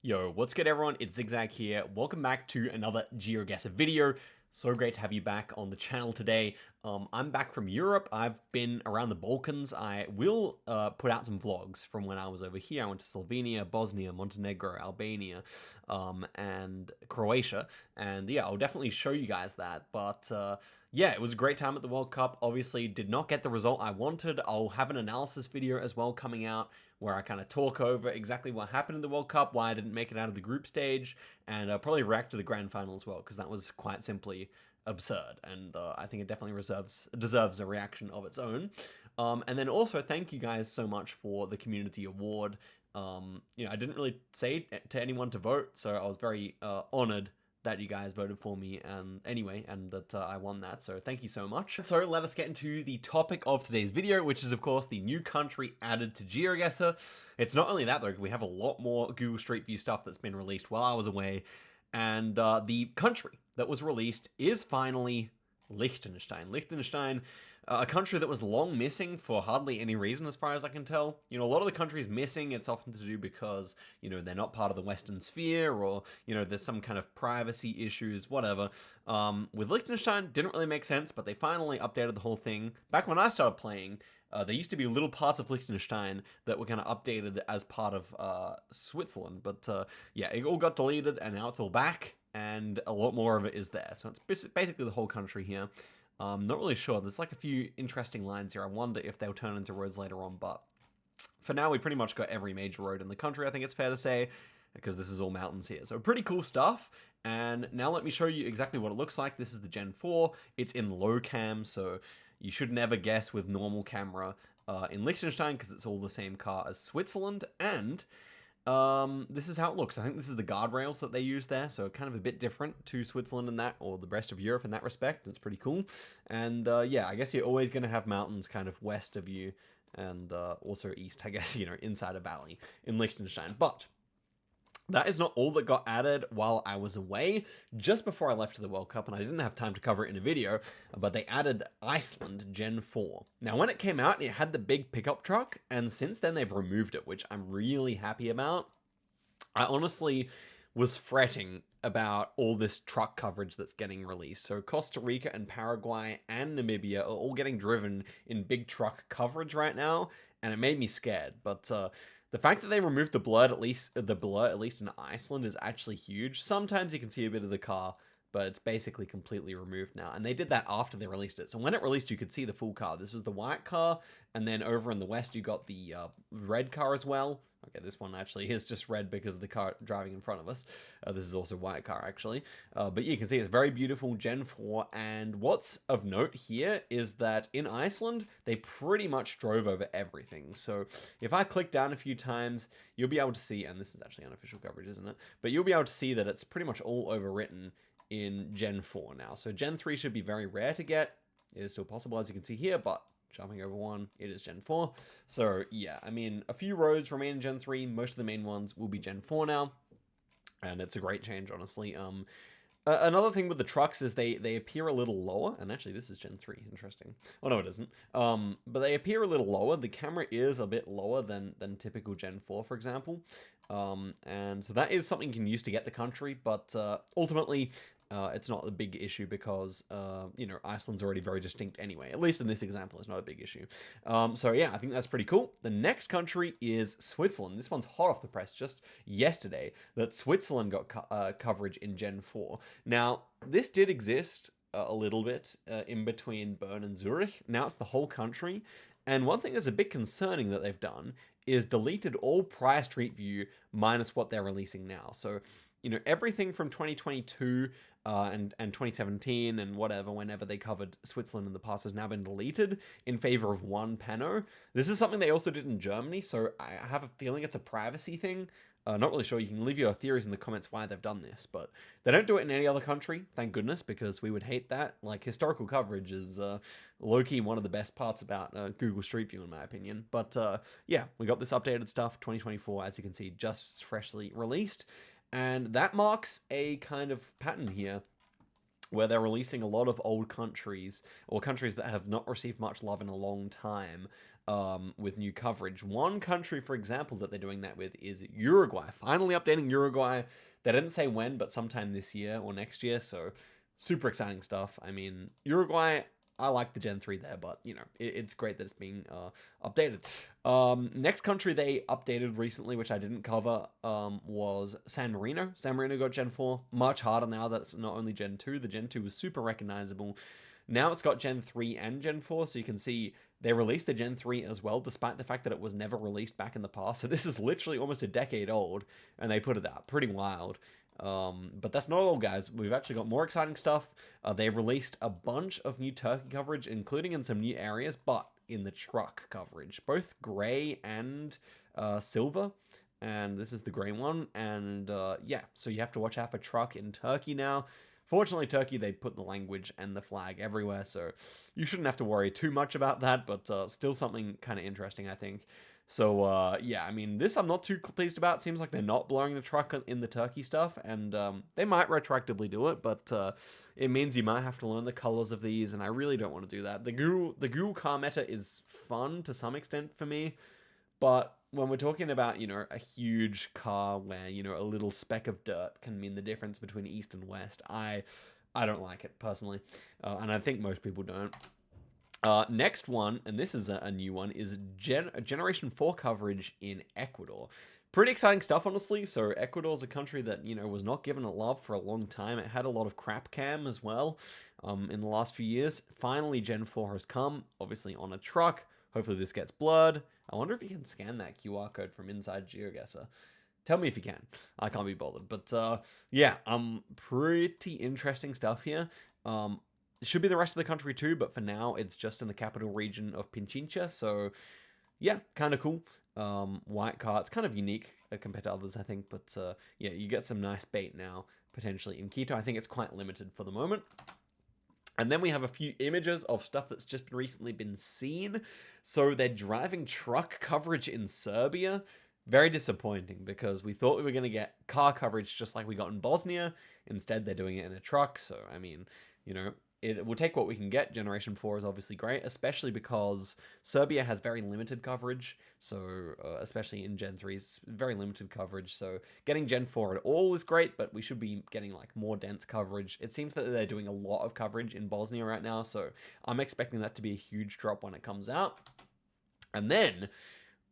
Yo, what's good everyone? It's Zigzag here. Welcome back to another Geoguessr video. So great to have you back on the channel today. I'm back from Europe. I've been around the Balkans. I will put out some vlogs from when I was over here. I went to Slovenia, Bosnia, Montenegro, Albania, and Croatia. And yeah, I'll definitely show you guys that. But yeah, it was a great time at the World Cup. Obviously, did not get the result I wanted. I'll have an analysis video as well coming out where I kind of talk over exactly what happened in the World Cup, why I didn't make it out of the group stage, and I'll probably react to the grand final as well, because that was quite simply absurd, and I think it definitely deserves a reaction of its own. And then also, thank you guys so much for the community award. I didn't really say to anyone to vote, so I was very honored that you guys voted for me and that I won that, so thank you so much. So let us get into the topic of today's video, which is of course the new country added to Geoguessr. It's not only that though, we have a lot more Google Street View stuff that's been released while I was away, and the country that was released is finally Liechtenstein. Liechtenstein, a country that was long missing for hardly any reason as far as I can tell. A lot of the countries missing, it's often to do because, they're not part of the Western sphere, or, there's some kind of privacy issues, whatever. With Liechtenstein, didn't really make sense, but they finally updated the whole thing. Back when I started playing, there used to be little parts of Liechtenstein that were kind of updated as part of Switzerland, but yeah, it all got deleted, and now it's all back, and a lot more of it is there. So it's basically the whole country here. Not really sure. There's like a few interesting lines here. I wonder if they'll turn into roads later on, but for now we pretty much got every major road in the country, I think it's fair to say, because this is all mountains here. So pretty cool stuff. And now let me show you exactly what it looks like. This is the Gen 4. It's in low cam, so you should never guess with normal camera in Liechtenstein, because it's all the same car as Switzerland. And this is how it looks. I think this is the guardrails that they use there, so kind of a bit different to Switzerland in that, or the rest of Europe in that respect. It's pretty cool. And yeah, I guess you're always going to have mountains kind of west of you, and also east, I guess, inside a valley in Liechtenstein. But that is not all that got added while I was away. Just before I left to the World Cup, and I didn't have time to cover it in a video, but they added Iceland Gen 4. Now, when it came out, it had the big pickup truck, and since then they've removed it, which I'm really happy about. I honestly was fretting about all this truck coverage that's getting released. So Costa Rica and Paraguay and Namibia are all getting driven in big truck coverage right now, and it made me scared. But the fact that they removed the blur, at least in Iceland, is actually huge. Sometimes you can see a bit of the car, but it's basically completely removed now. And they did that after they released it. So when it released, you could see the full car. This was the white car, and then over in the west, you got the red car as well. Okay, this one actually is just red because of the car driving in front of us. This is also white car, actually. But you can see it's very beautiful, Gen 4. And what's of note here is that in Iceland, they pretty much drove over everything. So if I click down a few times, you'll be able to see, and this is actually unofficial coverage, isn't it? But you'll be able to see that it's pretty much all overwritten in Gen 4 now. So Gen 3 should be very rare to get. It is still possible, as you can see here, but jumping over one, it is Gen 4. So yeah, I mean, a few roads remain in Gen 3. Most of the main ones will be Gen 4 now. And it's a great change, honestly. Another thing with the trucks is they appear a little lower. And actually, this is Gen 3. Interesting. Oh, no, it isn't. But they appear a little lower. The camera is a bit lower than typical Gen 4, for example. And so that is something you can use to get the country. But ultimately, it's not a big issue because, Iceland's already very distinct anyway. At least in this example, it's not a big issue. So yeah, I think that's pretty cool. The next country is Switzerland. This one's hot off the press just yesterday that Switzerland got coverage in Gen 4. Now, this did exist a little bit in between Bern and Zurich. Now it's the whole country. And one thing that's a bit concerning that they've done is deleted all prior Street View minus what they're releasing now. So, everything from 2022 and 2017 and whatever, whenever they covered Switzerland in the past, has now been deleted in favor of one panel. This is something they also did in Germany, so I have a feeling it's a privacy thing. Not really sure. You can leave your theories in the comments why they've done this, but they don't do it in any other country, thank goodness, because we would hate that. Like, historical coverage is low-key one of the best parts about Google Street View, in my opinion. But yeah, we got this updated stuff, 2024, as you can see, just freshly released. And that marks a kind of pattern here where they're releasing a lot of old countries, or countries that have not received much love in a long time, with new coverage. One country, for example, that they're doing that with is Uruguay. Finally updating Uruguay. They didn't say when, but sometime this year or next year. So super exciting stuff. I mean, Uruguay, I like the Gen 3 there, but, it's great that it's being updated. Next country they updated recently, which I didn't cover, was San Marino. San Marino got Gen 4. Much harder now that it's not only Gen 2. The Gen 2 was super recognizable. Now it's got Gen 3 and Gen 4, so you can see they released the Gen 3 as well, despite the fact that it was never released back in the past. So this is literally almost a decade old, and they put it out. Pretty wild. But that's not all, guys. We've actually got more exciting stuff. They released a bunch of new Turkey coverage, including in some new areas, but in the truck coverage, both gray and silver. And this is the gray one. And yeah, so you have to watch out for truck in Turkey now. Fortunately, Turkey, they put the language and the flag everywhere, so you shouldn't have to worry too much about that, but still something kind of interesting, I think. So, yeah, I mean, this I'm not too pleased about. Seems like they're not blowing the truck in the Turkey stuff, and they might retroactively do it, but it means you might have to learn the colors of these, and I really don't want to do that. The Google car meta is fun to some extent for me, but when we're talking about, a huge car where, a little speck of dirt can mean the difference between east and west, I don't like it personally, and I think most people don't. Next one, and this is a new one, is Generation 4 coverage in Ecuador. Pretty exciting stuff, honestly. So Ecuador is a country that, was not given a love for a long time. It had a lot of crap cam as well in the last few years. Finally, Gen 4 has come, obviously on a truck. Hopefully this gets blurred. I wonder if you can scan that QR code from inside Geoguessr. Tell me if you can. I can't be bothered. But yeah, pretty interesting stuff here. It should be the rest of the country too, but for now it's just in the capital region of Pichincha. So yeah, kind of cool. White car. It's kind of unique compared to others, I think. But yeah, you get some nice bait now, potentially in Quito. I think it's quite limited for the moment. And then we have a few images of stuff that's just recently been seen. So they're driving truck coverage in Serbia. Very disappointing because we thought we were going to get car coverage just like we got in Bosnia. Instead, they're doing it in a truck. So, I mean, we'll take what we can get. Generation 4 is obviously great, especially because Serbia has very limited coverage. So, especially in Gen 3, very limited coverage. So, getting Gen 4 at all is great, but we should be getting like more dense coverage. It seems that they're doing a lot of coverage in Bosnia right now. So, I'm expecting that to be a huge drop when it comes out. And then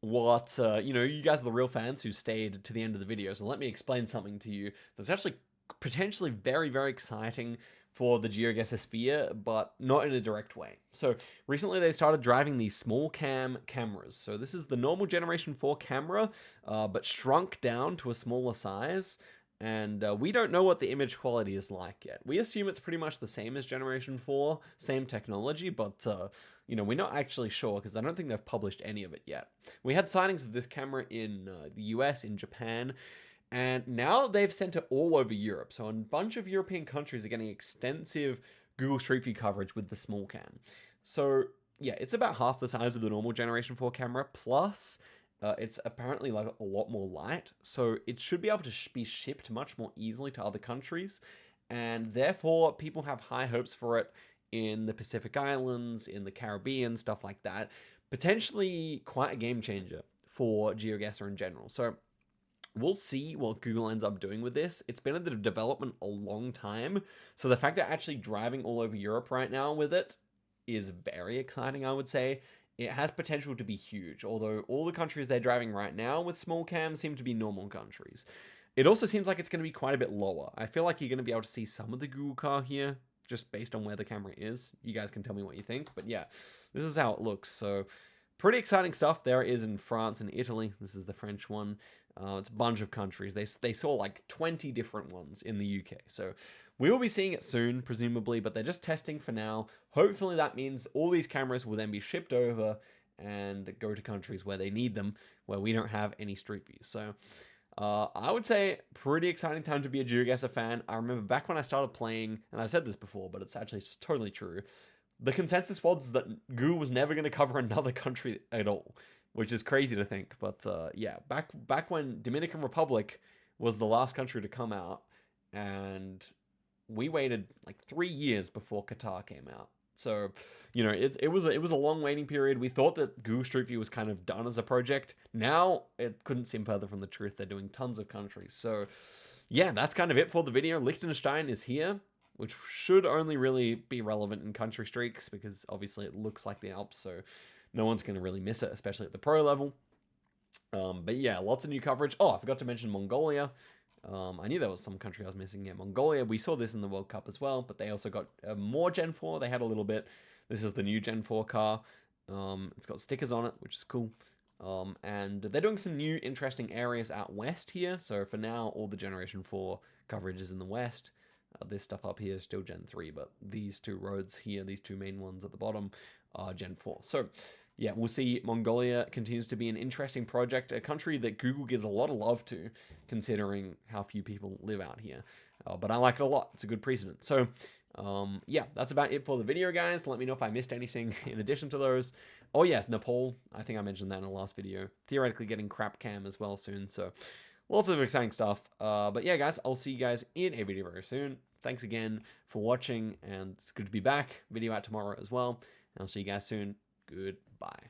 what, you guys are the real fans who stayed to the end of the video. So, let me explain something to you that's actually potentially very, very exciting for the Geoguessr sphere, but not in a direct way. So recently they started driving these small cam cameras. So this is the normal Generation 4 camera, but shrunk down to a smaller size. And we don't know what the image quality is like yet. We assume it's pretty much the same as Generation 4, same technology, but we're not actually sure because I don't think they've published any of it yet. We had sightings of this camera in the US, in Japan, and now they've sent it all over Europe. So a bunch of European countries are getting extensive Google Street View coverage with the small cam. So yeah, it's about half the size of the normal Generation 4 camera, plus it's apparently like a lot more light. So it should be able to be shipped much more easily to other countries. And therefore, people have high hopes for it in the Pacific Islands, in the Caribbean, stuff like that. Potentially quite a game changer for Geoguessr in general. So we'll see what Google ends up doing with this. It's been in the development a long time, so the fact that actually driving all over Europe right now with it is very exciting, I would say. It has potential to be huge, although all the countries they're driving right now with small cams seem to be normal countries. It also seems like it's going to be quite a bit lower. I feel like you're going to be able to see some of the Google car here, just based on where the camera is. You guys can tell me what you think, but yeah, this is how it looks. So pretty exciting stuff. There it is in France and Italy. This is the French one. It's a bunch of countries. They saw like 20 different ones in the UK. So we will be seeing it soon, presumably, but they're just testing for now. Hopefully that means all these cameras will then be shipped over and go to countries where they need them, where we don't have any Street Views. So I would say pretty exciting time to be a Geoguessr fan. I remember back when I started playing, and I've said this before, but it's actually totally true. The consensus was that Google was never going to cover another country at all, which is crazy to think. But yeah, back when Dominican Republic was the last country to come out, and we waited like 3 years before Qatar came out. So, you know, it was a long waiting period. We thought that Google Street View was kind of done as a project. Now it couldn't seem further from the truth. They're doing tons of countries. So, yeah, that's kind of it for the video. Liechtenstein is here, which should only really be relevant in country streaks because obviously it looks like the Alps, so no one's going to really miss it, especially at the pro level. But yeah, lots of new coverage. Oh, I forgot to mention Mongolia. I knew there was some country I was missing. Yeah, Mongolia. We saw this in the World Cup as well, but they also got more Gen 4. They had a little bit. This is the new Gen 4 car. It's got stickers on it, which is cool. And they're doing some new interesting areas out west here. So for now, all the Generation 4 coverage is in the west. This stuff up here is still Gen 3, but these two roads here, these two main ones at the bottom, are Gen 4. So yeah, we'll see. Mongolia continues to be an interesting project, a country that Google gives a lot of love to, considering how few people live out here. But I like it a lot. It's a good precedent. So, yeah, that's about it for the video, guys. Let me know if I missed anything in addition to those. Oh, yes, Nepal. I think I mentioned that in the last video. Theoretically getting crap cam as well soon. So, lots of exciting stuff. But yeah, guys, I'll see you guys in a video very soon. Thanks again for watching, and it's good to be back. Video out tomorrow as well. And I'll see you guys soon. Goodbye.